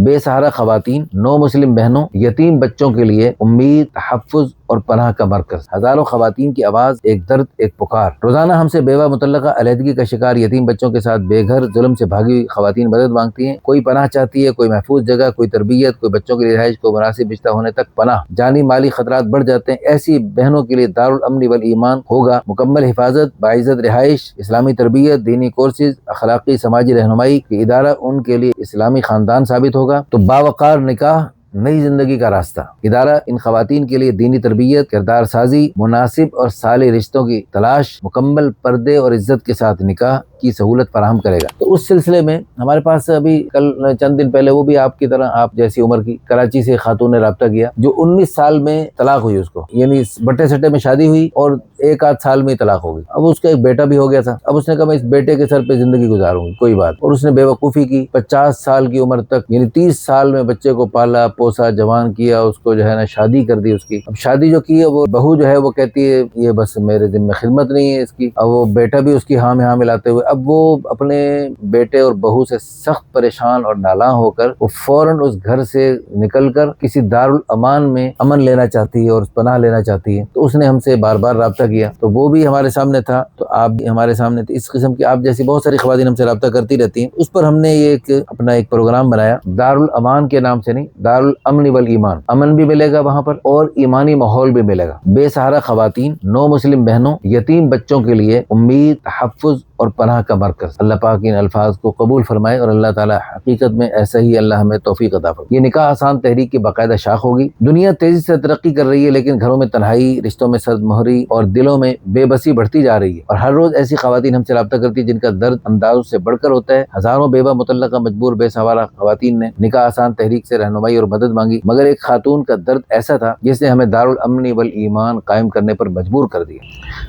بے سہارا خواتین، نو مسلم بہنوں، یتیم بچوں کے لیے امید، تحفظ اور پناہ کا مرکز۔ ہزاروں خواتین کی آواز، ایک درد، ایک پکار۔ روزانہ ہم سے بیوہ، مطلقہ، علیحدگی کا شکار یتیم بچوں کے ساتھ بے گھر، ظلم سے بھاگی ہوئی خواتین مدد مانگتی ہیں۔ کوئی پناہ چاہتی ہے، کوئی محفوظ جگہ، کوئی تربیت، کوئی بچوں کی رہائش، کوئی مناسب رشتہ ہونے تک پناہ۔ جانی مالی خطرات بڑھ جاتے ہیں، ایسی بہنوں کے لیے دارالامن والایمان ہوگا مکمل حفاظت، باعزت رہائش، اسلامی تربیت، دینی کورسز، اخلاقی سماجی رہنمائی کی ادارہ ان کے لیے اسلامی خاندان ثابت ہوگا۔ تو باوقار نکاح، نئی زندگی کا راستہ۔ ادارہ ان خواتین کے لیے دینی تربیت، کردار سازی، مناسب اور صالح رشتوں کی تلاش، مکمل پردے اور عزت کے ساتھ نکاح کی سہولت فراہم کرے گا۔ تو اس سلسلے میں ہمارے پاس ابھی کل چند دن پہلے، وہ بھی آپ کی طرح، آپ جیسی عمر کی، کراچی سے خاتون نے رابطہ کیا جو 19 سال میں طلاق ہوئی اس کو، یعنی بٹے سٹے میں شادی ہوئی اور ایک آدھ سال میں طلاق ہو گئی۔ اب اس کا ایک بیٹا بھی ہو گیا تھا۔ اب اس نے کہا میں اس بیٹے کے سر پہ زندگی گزاروں گی، کوئی بات۔ اور اس نے بے وقوفی کی، 50 سال کی عمر تک، یعنی 30 سال میں بچے کو پالا پوسا، جوان کیا، اس کو جو ہے نا شادی کر دی اس کی۔ اب شادی جو کی ہے، وہ بہو جو ہے وہ کہتی ہے یہ بس میرے ذمہ خدمت نہیں ہے اس کی۔ اب وہ بیٹا بھی اس کی ہاں میں ہاں ملاتے ہوئے، اب وہ اپنے بیٹے اور بہو سے سخت پریشان اور نالاں ہو کر وہ فوراً اس گھر سے نکل کر کسی دارالامان میں امن لینا چاہتی ہے اور پناہ لینا چاہتی ہے۔ تو اس نے ہم سے بار بار رابطہ کیا، تو وہ بھی ہمارے سامنے تھا، تو آپ بھی ہمارے سامنے تھے۔ اس قسم کی آپ جیسی بہت ساری خواتین ہم سے رابطہ کرتی رہتی ہیں۔ اس پر ہم نے یہ اپنا ایک پروگرام بنایا، دارالامان کے نام سے نہیں، دارالامن والایمان۔ امن بھی ملے گا وہاں پر اور ایمانی ماحول بھی ملے گا۔ بے سہارا خواتین، نو مسلم بہنوں، یتیم بچوں کے لیے امید، تحفظ اور پناہ کا مرکز۔ اللہ پاک ان الفاظ کو قبول فرمائے اور اللہ تعالی حقیقت میں ایسا ہی اللہ ہمیں توفیق عطا فرمائے۔ یہ نکاح آسان تحریک کی باقاعدہ شاخ ہوگی۔ دنیا تیزی سے ترقی کر رہی ہے، لیکن گھروں میں تنہائی، رشتوں میں سرد مہری اور دلوں میں بے بسی بڑھتی جا رہی ہے، اور ہر روز ایسی خواتین ہم سے رابطہ کرتی ہیں جن کا درد اندازوں سے بڑھ کر ہوتا ہے۔ ہزاروں بیوہ، مطلقہ، مجبور، بے سہارا خواتین نے نکاح آسان تحریک سے رہنمائی اور مدد مانگی، مگر ایک خاتون کا درد ایسا تھا جس نے ہمیں دارالامن والایمان قائم کرنے پر مجبور کر دیا۔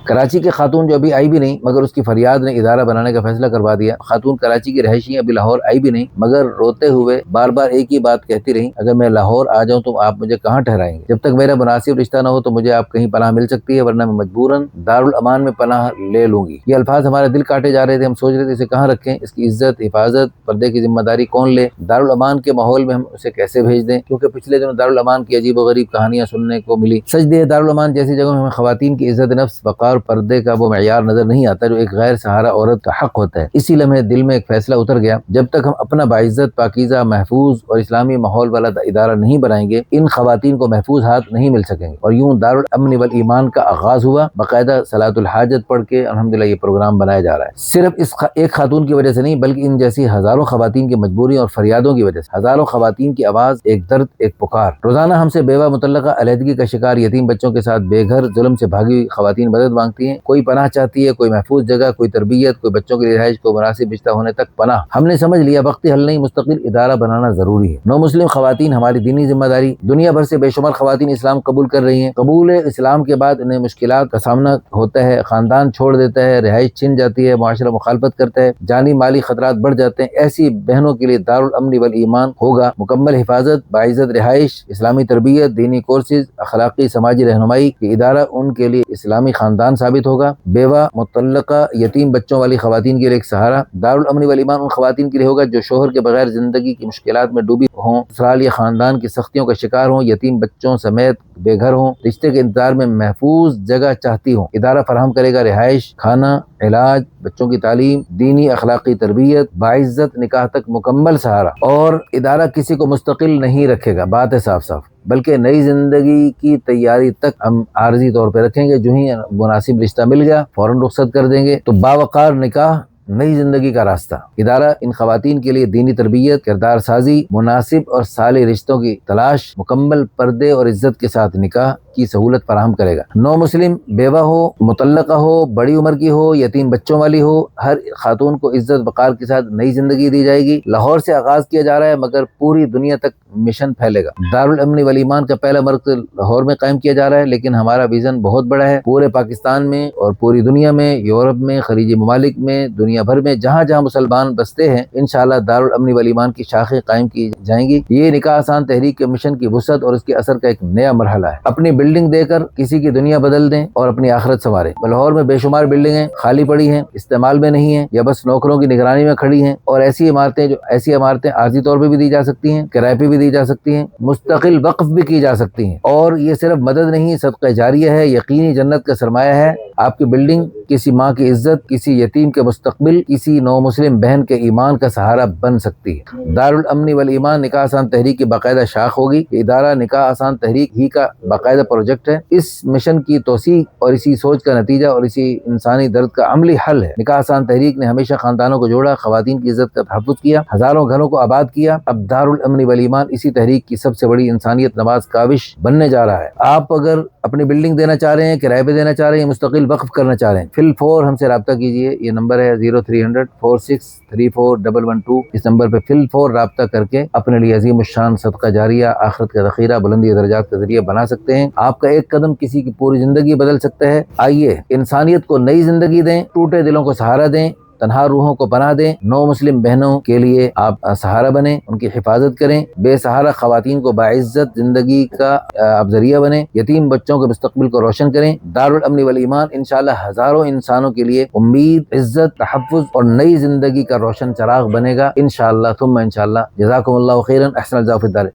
کراچی کی خاتون جو ابھی آئی بھی نہیں، مگر اس کی فریاد نے ادارہ بنانے کا فیصلہ کروا دیا۔ خاتون کراچی کی رہائشی ابھی لاہور آئی بھی نہیں، مگر روتے ہوئے بار بار ایک ہی بات کہتی رہی، اگر میں لاہور آ جاؤں تو آپ مجھے کہاں ٹھہرائیں گے؟ جب تک میرا مناسب رشتہ نہ ہو تو مجھے آپ کہیں پناہ مل سکتی ہے، ورنہ میں مجبوراً دارالامان میں پناہ لے لوں گی۔ یہ الفاظ ہمارے دل کاٹے جا رہے تھے۔ ہم سوچ رہے تھے اسے کہاں رکھیں، اس کی عزت، حفاظت، پردے کی ذمہ داری کون لے، دارالامان کے ماحول میں ہم اسے کیسے بھیج دیں، کیونکہ پچھلے دنوں دارالامان کی عجیب و غریب کہانیاں سننے کو ملی۔ سجدے دارالامان جیسی جگہوں میں ہمیں خواتین کی عزت نفس، وقار، پردے کا وہ معیار نظر نہیں آتا جو ایک غیر سہارا عورت کا حق ہوتا ہے۔ اسی لمحے دل میں ایک فیصلہ اتر گیا، جب تک ہم اپنا باعزت، پاکیزہ، محفوظ اور اسلامی ماحول والا ادارہ نہیں بنائیں گے، ان خواتین کو محفوظ ہاتھ نہیں مل سکیں گے۔ اور یوں دارالامن والایمان کا آغاز ہوا، باقاعدہ صلاۃ الحاجت پڑھ کے الحمدللہ یہ پروگرام بنایا جا رہا ہے۔ صرف اس ایک خاتون کی وجہ سے نہیں، بلکہ ان جیسی ہزاروں خواتین کی مجبوریوں اور فریادوں کی وجہ سے۔ ہزاروں خواتین کی آواز، ایک درد، ایک پکار۔ روزانہ ہم سے بیوہ، مطلقہ، علیحدگی کا شکار یتیم بچوں کے ساتھ بے گھر، ظلم سے بھاگی ہوئی خواتین مدد مانگتی ہیں۔ کوئی پناہ چاہتی ہے، کوئی محفوظ جگہ، کوئی تربیت، کوئی بچوں کی رہائش، کوئی مناسب رشتہ ہونے تک پناہ۔ ہم نے سمجھ لیا وقتی حل نہیں، مستقل ادارہ بنانا ضروری ہے۔ نو مسلم خواتین ہماری دینی ذمہ داری۔ دنیا بھر سے بے شمار خواتین اسلام قبول کر رہی ہیں۔ قبول اسلام کے بعد انہیں مشکلات کا سامنا ہوتا ہے، خاندان چھوڑ دیتا ہے، رہائش چھن جاتی ہے، معاشرہ مخالفت کرتا ہے، جانی مالی خطرات بڑھ جاتے ہیں۔ ایسی بہنوں کے لیے دارالامن والایمان ہوگا مکمل حفاظت، باعزت رہائش، اسلامی تربیت، دینی کورسز، اخلاقی سماجی رہنمائی کی ادارہ ان کے لیے اسلامی خاندان ثابت ہوگا۔ بیوہ، مطلقہ، یتیم بچوں والی خواتین کے لیے ایک سہارا۔ دارالامن والایمان ان خواتین کے لیے ہوگا جو شوہر کے بغیر زندگی کی مشکلات میں ڈوبی ہوں، سسرال یا خاندان کی سختیوں کا شکار ہوں، یتیم بچوں سمیت بے گھر ہوں، رشتے کے انتظار میں محفوظ جگہ چاہتی ہوں۔ ادارہ فراہم کرے گا رہائش، کھانا، علاج، بچوں کی تعلیم، دینی اخلاقی تربیت، باعزت نکاح تک مکمل سہارا۔ اور ادارہ کسی کو مستقل نہیں رکھے گا، بات ہے صاف صاف، بلکہ نئی زندگی کی تیاری تک ہم عارضی طور پہ رکھیں گے۔ جو ہی مناسب رشتہ مل گیا فوراً رخصت کر دیں گے۔ تو باوقار نکاح، نئی زندگی کا راستہ۔ ادارہ ان خواتین کے لیے دینی تربیت، کردار سازی، مناسب اور صالح رشتوں کی تلاش، مکمل پردے اور عزت کے ساتھ نکاح کی سہولت فراہم کرے گا۔ نو مسلم بیوہ ہو، مطلقہ ہو، بڑی عمر کی ہو، یتیم بچوں والی ہو، ہر خاتون کو عزت وقار کے ساتھ نئی زندگی دی جائے گی۔ لاہور سے آغاز کیا جا رہا ہے، مگر پوری دنیا تک مشن پھیلے گا۔ دارالامن والایمان کا پہلا مرکز لاہور میں قائم کیا جا رہا ہے، لیکن ہمارا ویژن بہت بڑا ہے، پورے پاکستان میں اور پوری دنیا میں، یورپ میں، خلیجی ممالک میں، دنیا دنیا بھر میں جہاں جہاں مسلمان بستے ہیں انشاءاللہ دارالامن والایمان کی شاخیں قائم کی جائیں گی۔ یہ نکاح آسان تحریک کے مشن کی وسعت اور اس کے اثر کا ایک نیا مرحلہ ہے۔ اپنی بلڈنگ دے کر کسی کی دنیا بدل دیں اور اپنی آخرت سنواریں۔ لاہور میں بے شمار بلڈنگیں خالی پڑی ہیں، استعمال میں نہیں ہیں یا بس نوکروں کی نگرانی میں کھڑی ہیں، اور ایسی عمارتیں عارضی طور پہ بھی دی جا سکتی ہیں، کرائے پہ بھی دی جا سکتی ہیں، مستقل وقف بھی کی جا سکتی ہیں، اور یہ صرف مدد نہیں، صدقہ جاریہ ہے، یقینی جنت کا سرمایہ ہے۔ آپ کی بلڈنگ کسی ماں کی عزت، کسی یتیم کے مستقبل، کسی نو مسلم بہن کے ایمان کا سہارا بن سکتی ہے۔ دارالامن والایمان نکاح آسان تحریک کی باقاعدہ شاخ ہوگی۔ یہ ادارہ نکاح آسان تحریک ہی کا باقاعدہ پروجیکٹ ہے۔ اس مشن کی توسیع اور اسی سوچ کا نتیجہ اور اسی انسانی درد کا عملی حل ہے۔ نکاح آسان تحریک نے ہمیشہ خاندانوں کو جوڑا، خواتین کی عزت کا تحفظ کیا، ہزاروں گھروں کو آباد کیا۔ اب دارالامن والایمان اسی تحریک کی سب سے بڑی انسانیت نواز کاوش بننے جا رہا ہے۔ آپ اگر اپنی بلڈنگ دینا چاہ رہے ہیں، کرائے پہ دینا چاہ رہے ہیں، مستقل وقف کرنا چاہ رہے ہیں، فی الفور ہم سے رابطہ کیجئے۔ یہ نمبر ہے 0300463412۔ اس نمبر پہ فی الفور رابطہ کر کے اپنے لیے عظیم الشان صدقہ جاریہ، آخرت کا ذخیرہ، بلندی درجات کا ذریعہ بنا سکتے ہیں۔ آپ کا ایک قدم کسی کی پوری زندگی بدل سکتا ہے۔ آئیے انسانیت کو نئی زندگی دیں، ٹوٹے دلوں کو سہارا دیں، تنہا روحوں کو پناہ دیں۔ نو مسلم بہنوں کے لیے آپ سہارا بنیں، ان کی حفاظت کریں، بے سہارا خواتین کو باعزت زندگی کا آپ ذریعہ بنیں، یتیم بچوں کے مستقبل کو روشن کریں۔ دارالامن والایمان انشاءاللہ ہزاروں انسانوں کے لیے امید، عزت، تحفظ اور نئی زندگی کا روشن چراغ بنے گا انشاءاللہ ثم انشاءاللہ۔ جزاکم اللہ خیرا، احسن الجزاء فی الدارین۔